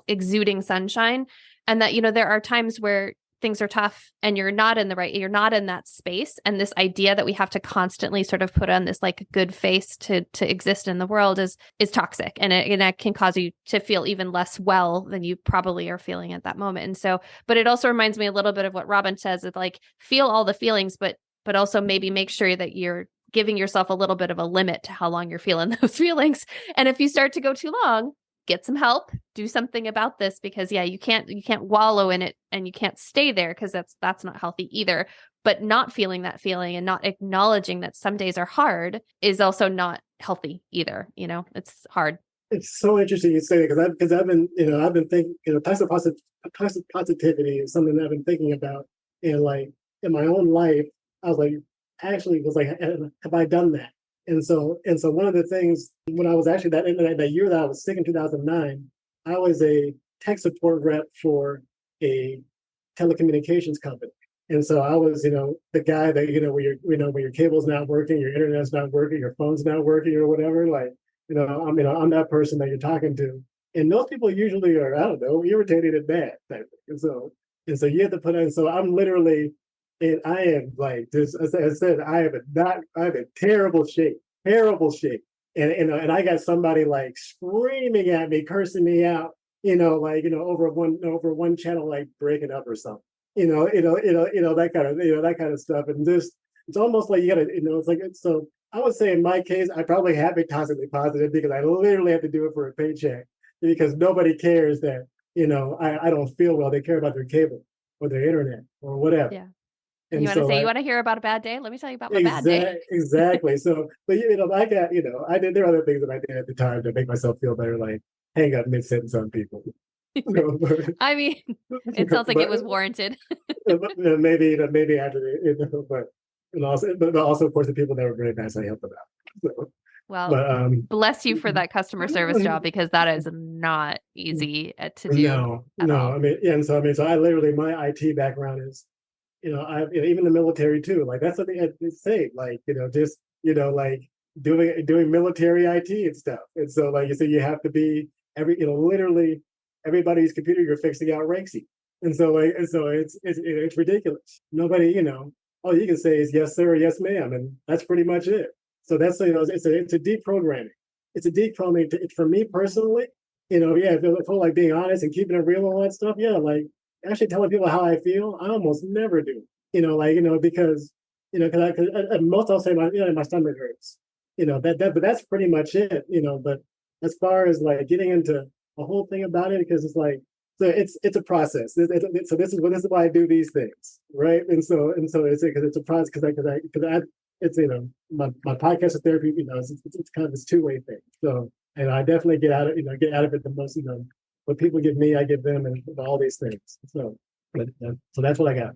exuding sunshine, and that, there are times where things are tough and you're not in that space. And this idea that we have to constantly sort of put on this good face to exist in the world is toxic. And it can cause you to feel even less well than you probably are feeling at that moment. And so, but it also reminds me a little bit of what Robin says, of feel all the feelings, but also maybe make sure that you're giving yourself a little bit of a limit to how long you're feeling those feelings. And if you start to go too long, get some help, do something about this, because you can't wallow in it and you can't stay there, because that's not healthy either. But not feeling that feeling and not acknowledging that some days are hard is also not healthy either. It's hard. It's so interesting you say that, because I've been thinking, toxic positivity is something that I've been thinking about, and like in my own life, I was like, have I done that? And so one of the things, when I was actually that year that I was sick in 2009, I was a tech support rep for a telecommunications company. And so I was, the guy that, where your cable's not working, your internet's not working, your phone's not working or whatever, like, I'm that person that you're talking to. And those people usually are, I don't know, irritated and bad type thing. And so you have to put in, so I'm literally, and I am like, just as I said, I'm in terrible shape. And I got somebody like screaming at me, cursing me out, over one channel, like breaking up or something, that kind of stuff. And just, it's almost like you gotta, it's like, so I would say in my case, I probably have been toxically positive because I literally have to do it for a paycheck, because nobody cares that, I don't feel well. They care about their cable or their internet or whatever. Yeah. And you want to say, you want to hear about a bad day? Let me tell you about my bad day. Exactly. So, but there are other things that I did at the time to make myself feel better, like hang up mid-sentence on people. I mean, it sounds like it was warranted. maybe after but also of course the people that were very nice I helped them out. So, well, bless you for that customer service job, because that is not easy to do. No. All. I mean, so I literally, my IT background is, even the military too. Like that's something I'd say, like, like doing military IT and stuff. And so, like you said, you have to be literally everybody's computer you're fixing out ranks you. And so it's ridiculous. Nobody, all you can say is yes sir, or yes ma'am, and that's pretty much it. So that's it's a deprogramming. It's a deprogramming for me personally. If I feel like being honest and keeping it real and all that stuff, like actually telling people how I feel, I almost never do. Because most I'll say my stomach hurts. But that's pretty much it. But as far as like getting into a whole thing about it, because it's like, so it's a process. So this is why I do these things, right? And so it's because it's a process, because it's my podcast is therapy. It's kind of this two-way thing. So, and I definitely get out of it the most. What people give me, I give them, and all these things. So that's what I got.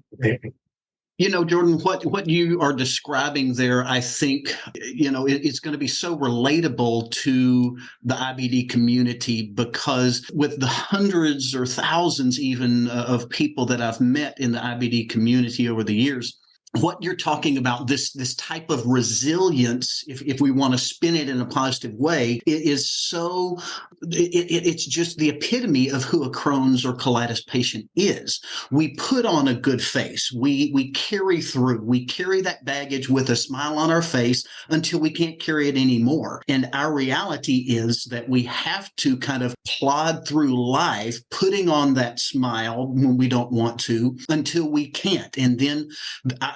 Jordan, what you are describing there, I think, it's going to be so relatable to the IBD community, because with the hundreds or thousands even of people that I've met in the IBD community over the years, what you're talking about, this type of resilience, if we want to spin it in a positive way, it is so, it's just the epitome of who a Crohn's or colitis patient is. We put on a good face. We carry through. We carry that baggage with a smile on our face until we can't carry it anymore. And our reality is that we have to kind of plod through life, putting on that smile when we don't want to, until we can't. And then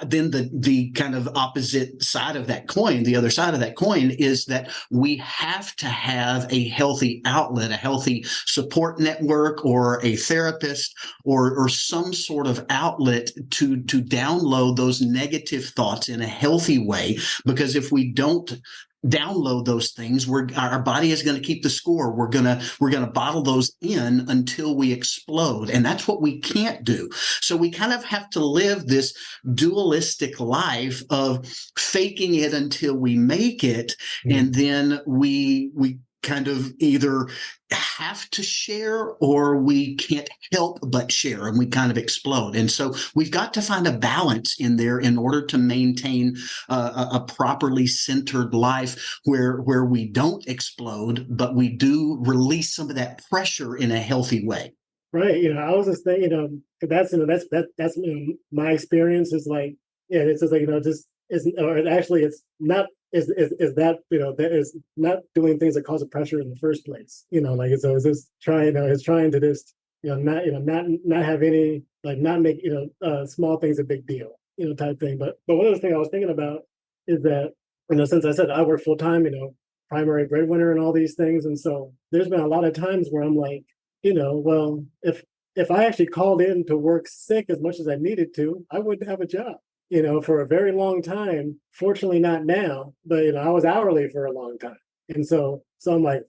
the kind of opposite side of that coin, the other side of that coin, is that we have to have a healthy outlet, a healthy support network, or a therapist, or some sort of outlet to download those negative thoughts in a healthy way. Because if we don't download those things, our body is going to keep the score. We're going to bottle those in until we explode, and that's what we can't do. So we kind of have to live this dualistic life of faking it until we make it, and then we kind of either have to share or we can't help but share, and we kind of explode. And so we've got to find a balance in there in order to maintain a properly centered life where we don't explode, but we do release some of that pressure in a healthy way. Right. I was just thinking, that's my experience is like, it's just like, it's not that is not doing things that cause a pressure in the first place. So it's just trying to just not have any, like, not make small things a big deal, type thing. But one other thing I was thinking about is that since I said I work full time, primary breadwinner and all these things. And so there's been a lot of times where I'm like, well, if I actually called in to work sick as much as I needed to, I wouldn't have a job, for a very long time. Fortunately, not now, but, I was hourly for a long time. And so I'm like,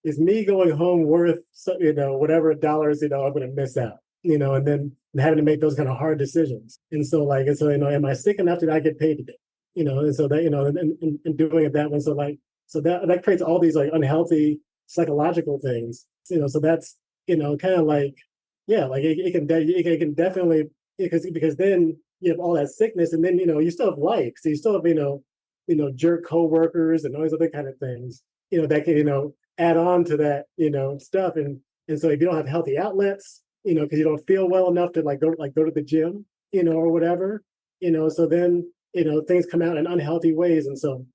is me going home worth, whatever dollars, I'm going to miss out, and then having to make those kind of hard decisions. And so, am I sick enough that I get paid today? And so that, and doing it that way. So that creates all these like unhealthy psychological things, so that's, kind of like, yeah, like it can definitely, because then you have all that sickness, and then, you still have life. So you still have, jerk coworkers and all these other kind of things, that can, add on to that, stuff. And so if you don't have healthy outlets, because you don't feel well enough to go to the gym, or whatever, so then, things come out in unhealthy ways. And so,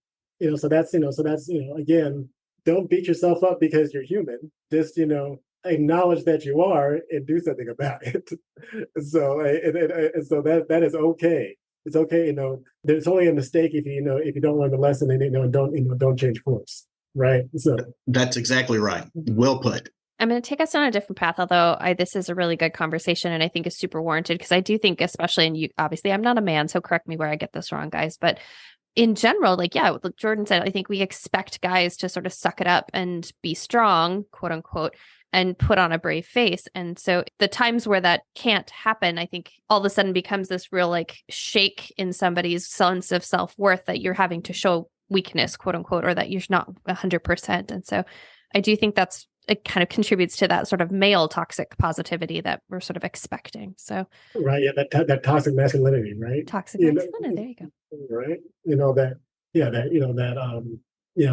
so that's, again, don't beat yourself up because you're human. Just, acknowledge that you are and do something about it. So, and so that is okay. It's okay. There's only a mistake if you don't learn the lesson and, don't change course. Right. So that's exactly right. Well put. I'm going to take us on a different path, although this is a really good conversation and I think is super warranted, because I do think, especially, and you, obviously I'm not a man, so correct me where I get this wrong, guys, but in general, like Jordan said, I think we expect guys to sort of suck it up and be strong, quote unquote, and put on a brave face. And so the times where that can't happen, I think all of a sudden becomes this real like shake in somebody's sense of self-worth that you're having to show weakness, quote unquote, or that you're not 100%. And so I do think it kind of contributes to that sort of male toxic positivity that we're sort of expecting. So right, yeah, that toxic masculinity, right? Toxic masculinity. There you go. Right,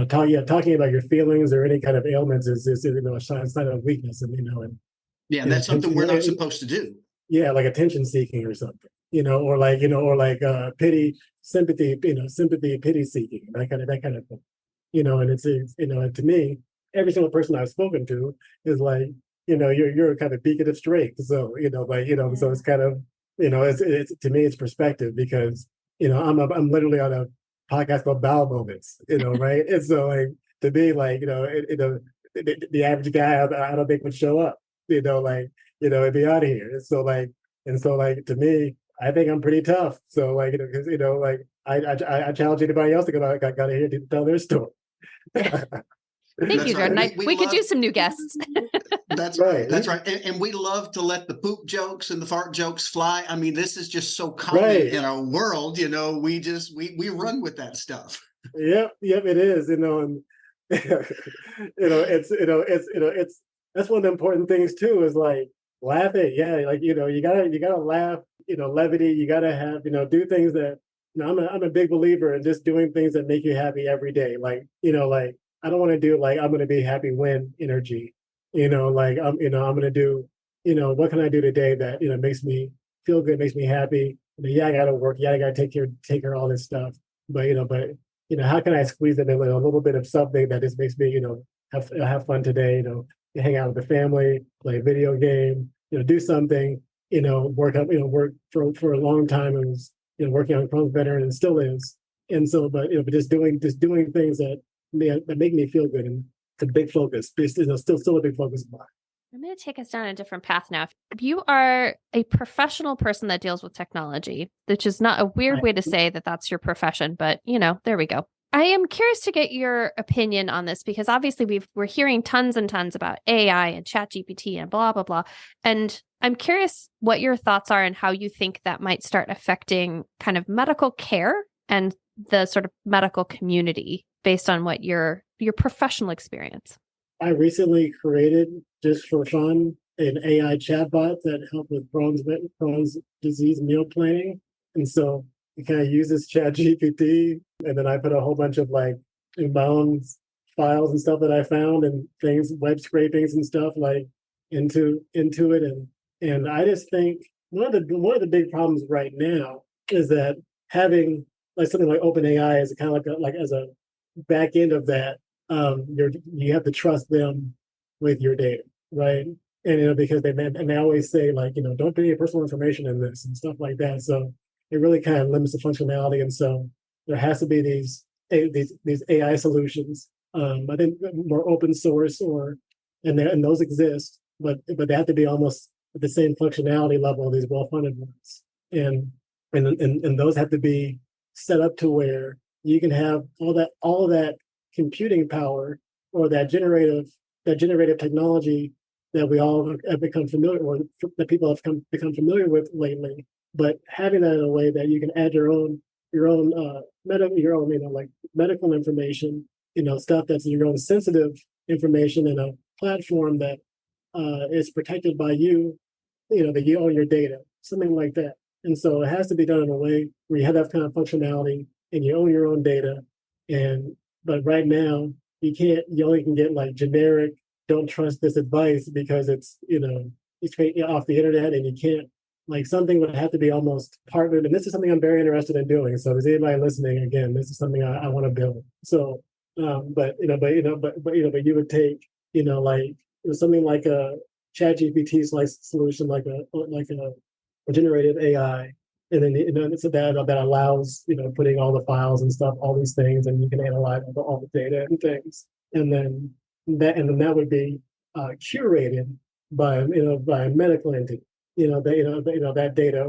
talking about your feelings or any kind of ailments is a sign of weakness, and yeah, that's something we're not supposed to do. Yeah, like attention seeking or something, or pity, sympathy, pity seeking, that kind of thing, and it's and to me, every single person I've spoken to is like, you're a kind of beacon of strength. So, so it's kind of, it's to me, it's perspective, because, I'm literally on a podcast called Bowel Moments, right? And so like, to me, like, the average guy, I don't think would show up, and be out of here. And so like, to me, I think I'm pretty tough. So like, because, like I challenge anybody else to got out of here to tell their story. Thank you, Jordan. We could do some new guests. That's right. That's right. And we love to let the poop jokes and the fart jokes fly. I mean, this is just so common in our world. We run with that stuff. Yep, it is. And it's that's one of the important things too. Is like laughing. Yeah, like you gotta laugh. Levity. You gotta have do things that. I'm a big believer in just doing things that make you happy every day. Like like. I don't want to do like I'm going to be happy when energy, like I'm going to do, what can I do today that makes me feel good, makes me happy. Yeah, I got to work. Yeah, I got to take care of all this stuff. But how can I squeeze in a little bit of something that just makes me have fun today? Hang out with the family, play a video game, do something. Work for a long time. I was working on Crohn's veteran and still is. And so, but just doing things that make me feel good, and it's a big focus. It's still a big focus of mine. I'm going to take us down a different path now. You are a professional person that deals with technology, which is not a weird way to say that that's your profession, but there we go. I am curious to get your opinion on this, because obviously we're hearing tons and tons about AI and ChatGPT and blah, blah, blah. And I'm curious what your thoughts are and how you think that might start affecting kind of medical care and the sort of medical community based on what your professional experience. I recently created, just for fun, an AI chatbot that helped with Crohn's disease meal planning. And so it kind of uses ChatGPT, and then I put a whole bunch of like inbound files and stuff that I found and things, web scrapings and stuff like into it. And I just think one of the big problems right now is that having like something like OpenAI is kind of like as a back end of that, you have to trust them with your data, right? And because they always say like don't put any personal information in this and stuff like that. So it really kind of limits the functionality. And so there has to be these AI solutions I think more open source and those exist, but they have to be almost at the same functionality level of these well-funded ones. And those have to be set up to where you can have all of that computing power or that generative technology that we all have become familiar, or that people have become familiar with lately. But having that in a way that you can add your own like medical information, stuff that's your own sensitive information in a platform that is protected by you, that you own your data, something like that. And so it has to be done in a way where you have that kind of functionality and you own your own data. But right now you only can get like generic, don't trust this advice because it's straight off the internet, and you can't, like, something would have to be almost partnered. And this is something I'm very interested in doing. So is anybody listening? Again, this is something I want to build. So, but you would take, like something like a ChatGPT's like solution, like a generative AI, and then it's that allows putting all the files and stuff, all these things, and you can analyze all the data and things, and then that would be curated by a medical entity, that data,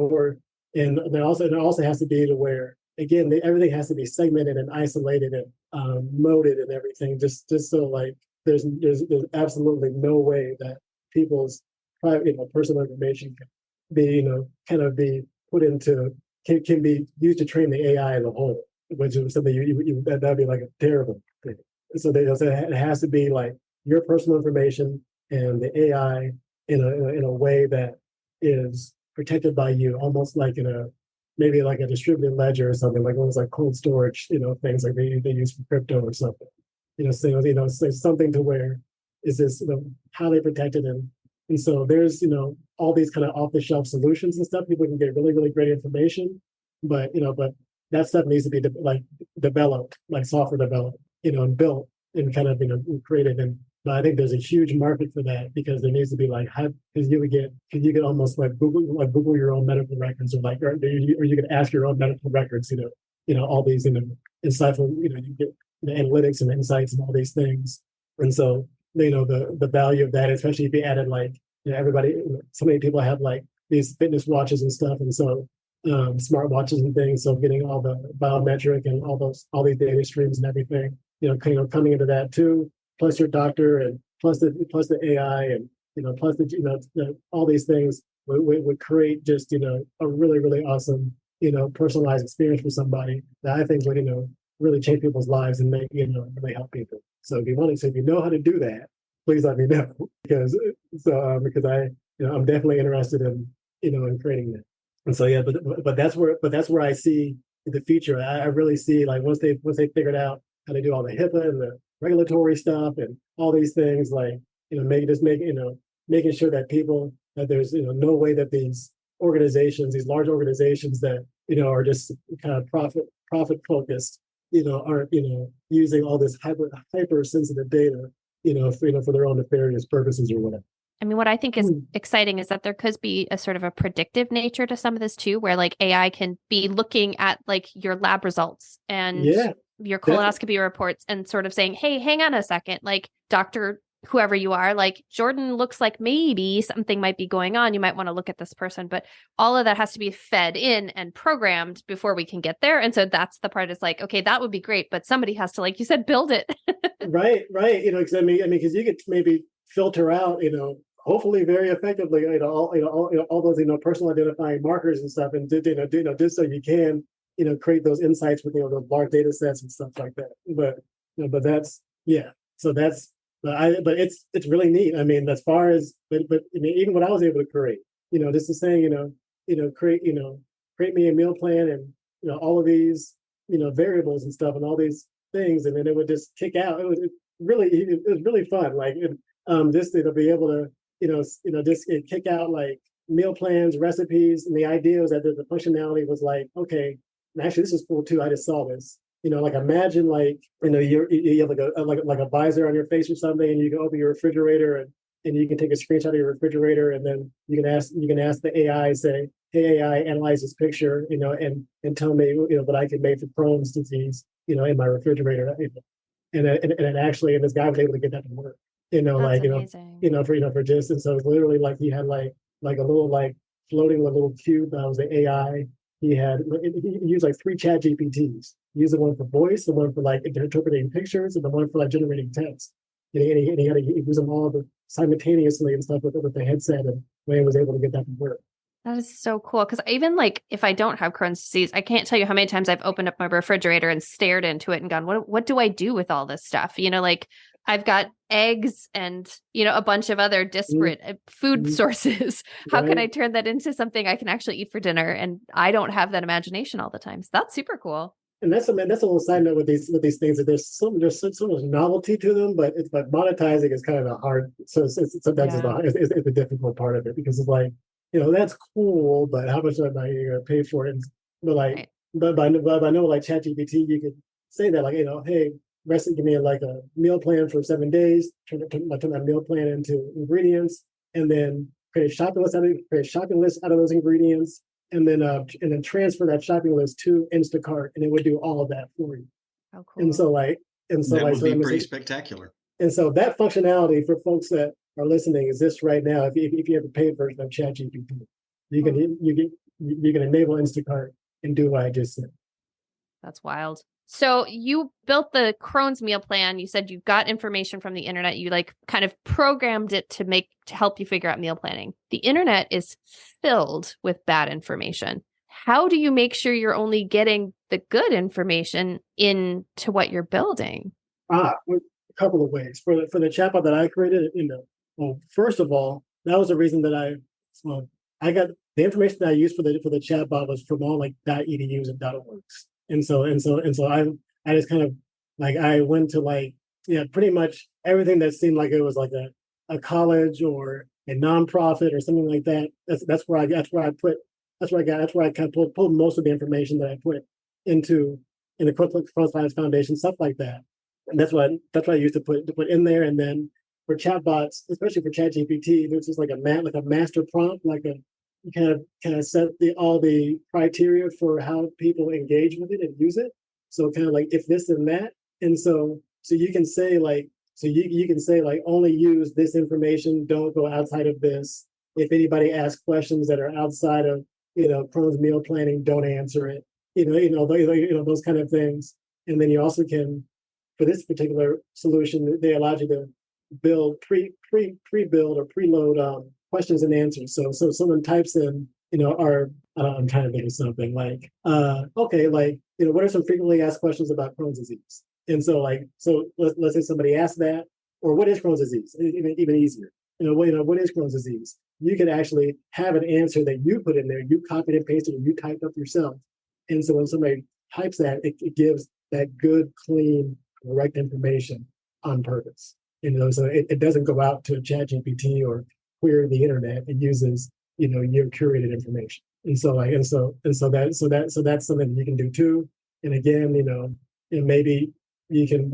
and there also has to be to where, again, everything has to be segmented and isolated and moded and everything, just so like there's absolutely no way that people's private personal information can be kind of be put into can be used to train the AI as a whole, which is something that'd be like a terrible thing. So it has to be like your personal information and the AI in a way that is protected by you, almost like maybe like a distributed ledger or something, like almost like cold storage, things like they use for crypto or something. So something to where is this highly protected, and so there's all these kind of off-the-shelf solutions and stuff. People can get really, really great information, but that stuff needs to be developed, like software developed, and built and kind of created. But I think there's a huge market for that, because there needs to be because you could almost like Google your own medical records, or you could ask your own medical records, all these insightful, you get analytics and insights and all these things. And so the value of that, especially if you added everybody, so many people have like these fitness watches and stuff, and so smart watches and things. So getting all the biometric and all these data streams and everything, coming into that too, plus your doctor and plus the AI and plus all these things would create just a really, really awesome personalized experience for somebody that I think would really change people's lives and make really help people. So if you know how to do that, please let me know, because I'm definitely interested in creating that. And so but that's where I see the future. I really see, like, once they figured out how to do all the HIPAA and the regulatory stuff and all these things, like making sure that there's no way that these large organizations that are just kind of profit focused aren't using all this hyper sensitive data for their own nefarious purposes or whatever. I mean, what I think is exciting is that there could be a sort of a predictive nature to some of this too, where like AI can be looking at like your lab results and your colonoscopy reports and sort of saying, hey, hang on a second, like, doctor, whoever you are, like, Jordan looks like maybe something might be going on. You might want to look at this person, but all of that has to be fed in and programmed before we can get there. And so that's the part is like, okay, that would be great, but somebody has to, like you said, build it. Right. Because because you could maybe filter out, hopefully very effectively, all those, personal identifying markers and stuff, and just so you can, create those insights with those large data sets and stuff like that. But that's but it's really neat. I mean, as far as even what I was able to create, just to saying, create me a meal plan and all of these variables and stuff and all these things, and then it would just kick out. It was really fun. Like just to be able to just kick out like meal plans, recipes, and the idea was that the functionality was like, okay, and actually this is cool too. I just saw this. Like imagine like you have like a visor on your face or something, and you can open your refrigerator and you can take a screenshot of your refrigerator, and then you can ask the AI, say, hey AI, analyze this picture, and tell me what I can make for Crohn's disease, in my refrigerator. and it actually, and this guy was able to get that to work. That's amazing. For just, and so it's literally like he had like a little like floating a little cube that was the AI. He used like 3 chat GPTs. He used the one for voice, the one for like interpreting pictures, and the one for like generating text. He used them all simultaneously and stuff with the headset, and Wayne was able to get that to work. That is so cool. Because even like if I don't have Crohn's disease, I can't tell you how many times I've opened up my refrigerator and stared into it and gone, what do I do with all this stuff? Like I've got eggs and, a bunch of other disparate food sources. How can I turn that into something I can actually eat for dinner? And I don't have that imagination all the time. So that's super cool. And that's a little side note with these things, that there's so much novelty to them, but monetizing is kind of a hard. So sometimes it's the difficult part of it, because it's like, that's cool, but how much am I going to pay for it? But like, right. but I know like ChatGPT, you could say that like, hey, Recipe, give me like a meal plan for 7 days. Turn that meal plan into ingredients, and then create a shopping list out of those ingredients, and then transfer that shopping list to Instacart, and it would do all of that for you. Oh, cool. That would be pretty spectacular. And so that functionality for folks that are listening exists right now. If you have a paid version of ChatGPT, you can enable Instacart and do what I just said. That's wild. So you built the Crohn's meal plan. You said you got information from the internet. You like kind of programmed it to help you figure out meal planning. The internet is filled with bad information. How do you make sure you're only getting the good information into what you're building? A couple of ways. For the chatbot that I created, first of all, that was the reason that I got the information that I used for the chatbot was from all like .edus and .orgs. And so I just kind of like, I went to like, pretty much everything that seemed like it was like a college or a nonprofit or something like that. That's where I kind of pulled most of the information that I put in the Crohn's Finance Foundation, stuff like that. And that's what I used to put in there. And then for chatbots, especially for ChatGPT, there's just like a master prompt, you kind of set all the criteria for how people engage with it and use it. So kind of like if this and that, and so you can say like only use this information, don't go outside of this. If anybody asks questions that are outside of Crohn's meal planning, don't answer it. Those kind of things. And then you also can, for this particular solution, they allowed you to build pre-build or preload questions and answers. So someone types in, I'm trying to think of something like, what are some frequently asked questions about Crohn's disease? And so let's say somebody asks that, or what is Crohn's disease? Even easier. What is Crohn's disease? You can actually have an answer that you put in there, you copied and pasted, or you typed up yourself. And so when somebody types that, it gives that good, clean, correct information on purpose. So it doesn't go out to a ChatGPT or query the internet. It uses your curated information. And so that's something you can do too. And again, maybe you can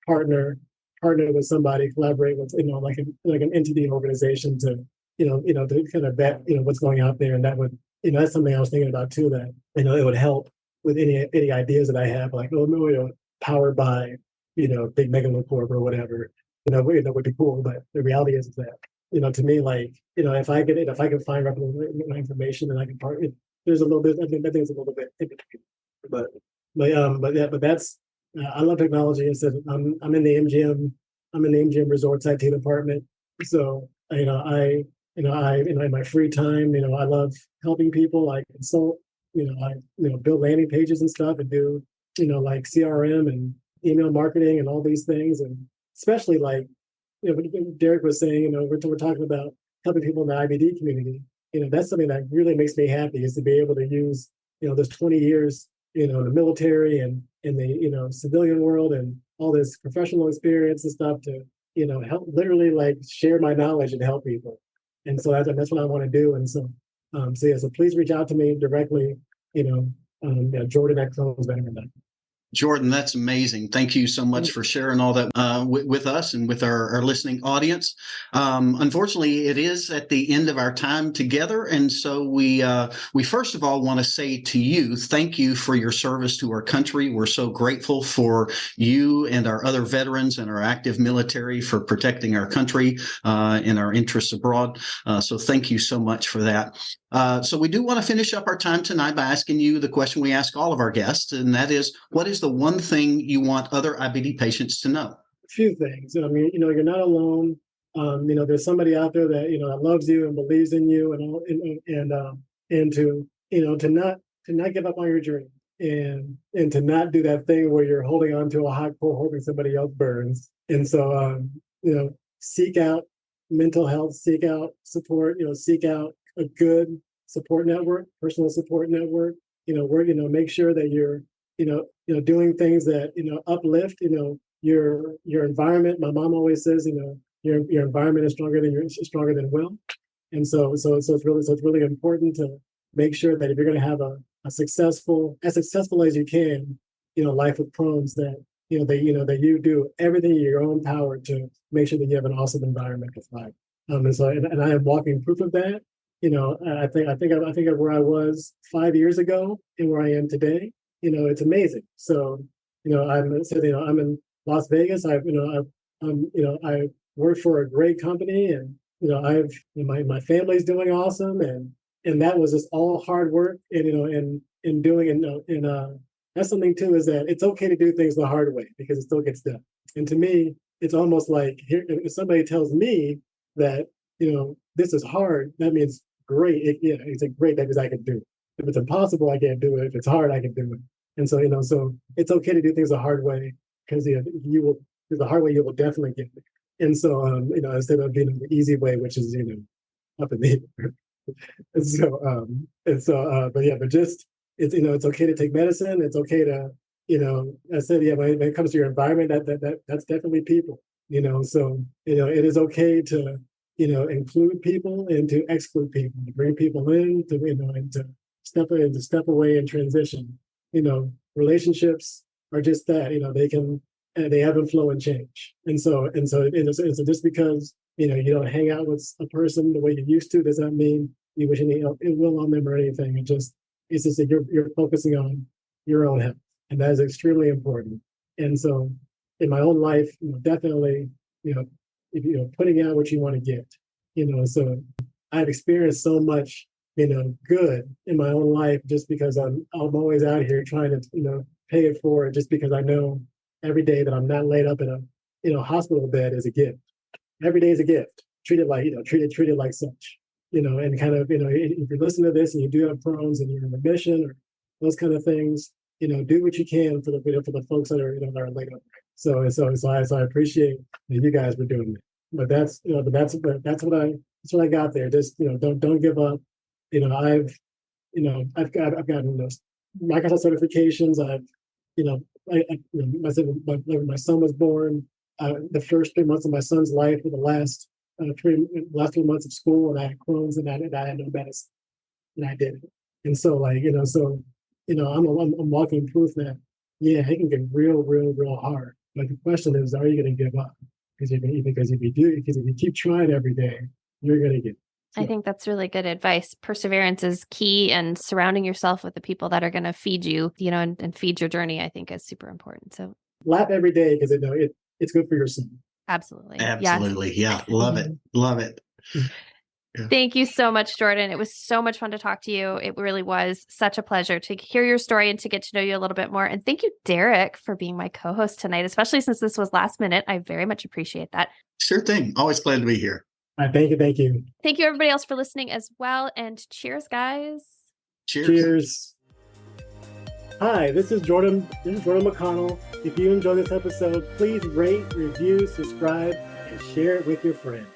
partner with somebody, collaborate with like an entity organization to to kind of vet what's going out there. And that would that's something I was thinking about too, that it would help with any ideas that I have, like powered by big megalocorp or whatever, would be cool. But the reality is that to me, like if I can find reputable information, then I can partner. There's a little bit. I think it's a little bit in between. But that's I love technology. And so I'm in the MGM. I'm in the MGM Resorts IT department. So in my free time, I love helping people. I consult. I build landing pages and stuff, and do like CRM and email marketing and all these things, and especially like what Derek was saying, we're talking about helping people in the IBD community. That's something that really makes me happy, is to be able to use those 20 years in the military and in the civilian world and all this professional experience and stuff to help, literally like share my knowledge and help people. And so that's what I want to do. And so so please reach out to me directly. Jordan at Crohn's Veteran. Jordan, that's amazing. Thank you so much for sharing all that with us and with our listening audience. Unfortunately, it is at the end of our time together. And so we first of all want to say to you, thank you for your service to our country. We're so grateful for you and our other veterans and our active military for protecting our country and our interests abroad. So thank you so much for that. So we do want to finish up our time tonight by asking you the question we ask all of our guests, and that is, what is the one thing you want other IBD patients to know? A few things. I mean, you're not alone. There's somebody out there that, that loves you and believes in you, and to not give up on your dream, and to not do that thing where you're holding on to a hot pole hoping somebody else burns. And so, seek out mental health, seek out support, seek out a good support network, personal support network, make sure that you're, doing things that, uplift, your environment. My mom always says, your environment is stronger than will. And so it's really important to make sure that if you're going to have as successful as you can, life with Crohn's, that, that you do everything in your own power to make sure that you have an awesome environment to thrive. And I am walking proof of that. I think of where I was 5 years ago and where I am today. It's amazing. So, I'm in Las Vegas. I work for a great company, and my family's doing awesome, and that was just all hard work, and that's something too, is that it's okay to do things the hard way because it still gets done. And to me, it's almost like if somebody tells me that this is hard, that means great. It's a great, that means I can do it. If it's impossible, I can't do it. If it's hard, I can do it. And so, so it's okay to do things the hard way, because the hard way you will definitely get there. And so, instead of being the easy way, which is, up in the air. But just, it's okay to take medicine. It's okay to, I said, when it comes to your environment, that's definitely people, so, it is okay to, include people and to exclude people, to bring people in, to, and to step away and transition. Relationships are just that, they ebb and flow and change. And so just because, you don't hang out with a person the way you used to, does not mean you wish any ill will on them or anything. It's just that you're focusing on your own health. And that is extremely important. And so in my own life, definitely, putting out what you want to get, so I've experienced so much, good in my own life, just because I'm always out here trying to, pay it forward, just because I know every day that I'm not laid up in a, hospital bed is a gift. Every day is a gift. Treat it like such, and kind of, if you listen to this and you do have Crohn's and you're in remission or those kind of things, do what you can for the folks that are, that are laid up. So I appreciate that you guys were doing it. But that's what I got there. Just, don't give up. I've gotten Microsoft certifications. My son was born, the first 3 months of my son's life were the last 3 months of school, and I had Crohn's, and I had no medicine, and I did it. And so, I'm walking proof that, it can get real hard. But the question is, are you going to give up? Because if you keep trying every day, you're going to get. I think that's really good advice. Perseverance is key, and surrounding yourself with the people that are going to feed you, and feed your journey, I think is super important. So laugh every day, because it's good for your soul. Absolutely. Absolutely. Yes. Yeah. Love it. Love it. Yeah. Thank you so much, Jordan. It was so much fun to talk to you. It really was such a pleasure to hear your story and to get to know you a little bit more. And thank you, Derek, for being my co-host tonight, especially since this was last minute. I very much appreciate that. Sure thing. Always glad to be here. Thank you. Thank you. Thank you, everybody else, for listening as well. And cheers, guys. Cheers. Hi, this is Jordan. This is Jordan McConnell. If you enjoyed this episode, please rate, review, subscribe, and share it with your friends.